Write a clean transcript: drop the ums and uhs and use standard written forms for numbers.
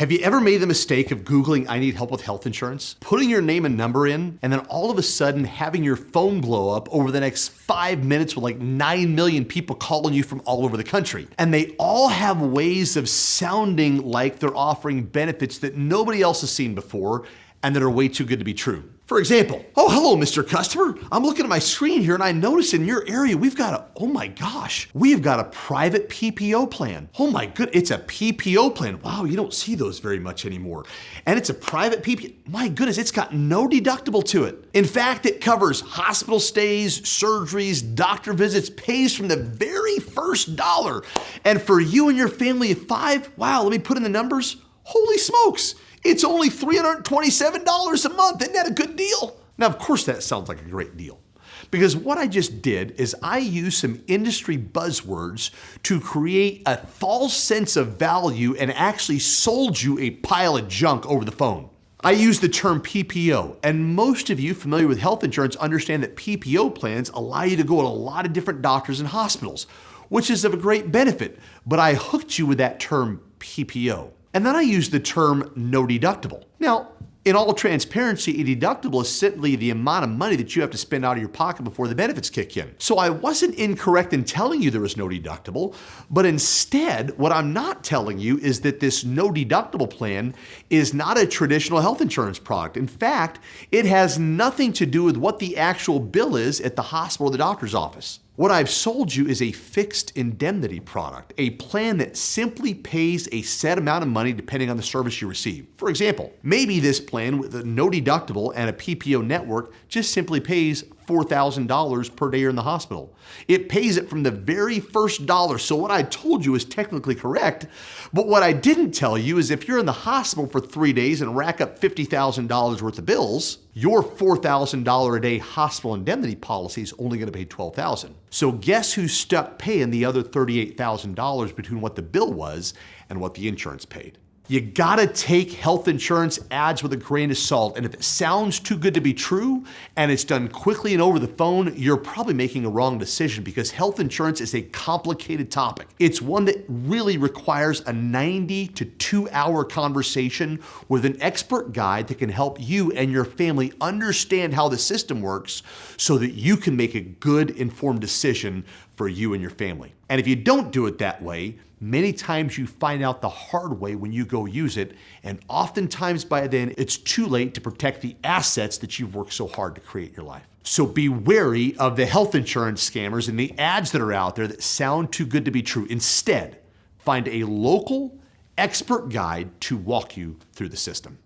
Have you ever made the mistake of Googling, "I need help with health insurance," putting your name and number in, and then all of a sudden having your phone blow up over the next 5 minutes with like 9 million people calling you from all over the country? And they all have ways of sounding like they're offering benefits that nobody else has seen before and that are way too good to be true. For example, "Oh, hello, Mr. Customer. I'm looking at my screen here and I notice in your area we've got we've got a private PPO plan. Oh my goodness, it's a PPO plan. Wow, you don't see those very much anymore. And it's a private PPO. My goodness, it's got no deductible to it. In fact, it covers hospital stays, surgeries, doctor visits, pays from the very first dollar. And for you and your family of 5, wow, let me put in the numbers. Holy smokes. It's only $327 a month. Isn't that a good deal?" Now, of course, that sounds like a great deal, because what I just did is I used some industry buzzwords to create a false sense of value and actually sold you a pile of junk over the phone. I use the term PPO, and most of you familiar with health insurance understand that PPO plans allow you to go to a lot of different doctors and hospitals, which is of a great benefit, but I hooked you with that term PPO. And then I use the term no deductible. Now, in all transparency, a deductible is simply the amount of money that you have to spend out of your pocket before the benefits kick in. So I wasn't incorrect in telling you there was no deductible, but instead, what I'm not telling you is that this no deductible plan is not a traditional health insurance product. In fact, it has nothing to do with what the actual bill is at the hospital or the doctor's office. What I've sold you is a fixed indemnity product, a plan that simply pays a set amount of money depending on the service you receive. For example, maybe this plan with a no deductible and a PPO network just simply pays $4,000 per day you're in the hospital. It pays it from the very first dollar. So what I told you is technically correct, but what I didn't tell you is if you're in the hospital for 3 days and rack up $50,000 worth of bills, your $4,000 a day hospital indemnity policy is only going to pay $12,000. So guess who's stuck paying the other $38,000 between what the bill was and what the insurance paid? You gotta take health insurance ads with a grain of salt, and if it sounds too good to be true and it's done quickly and over the phone, you're probably making a wrong decision, because health insurance is a complicated topic. It's one that really requires a 90 to 2-hour conversation with an expert guide that can help you and your family understand how the system works so that you can make a good, informed decision for you and your family. And if you don't do it that way, many times you find out the hard way when you go use it, and oftentimes by then it's too late to protect the assets that you've worked so hard to create in your life. So be wary of the health insurance scammers and the ads that are out there that sound too good to be true. Instead, find a local expert guide to walk you through the system.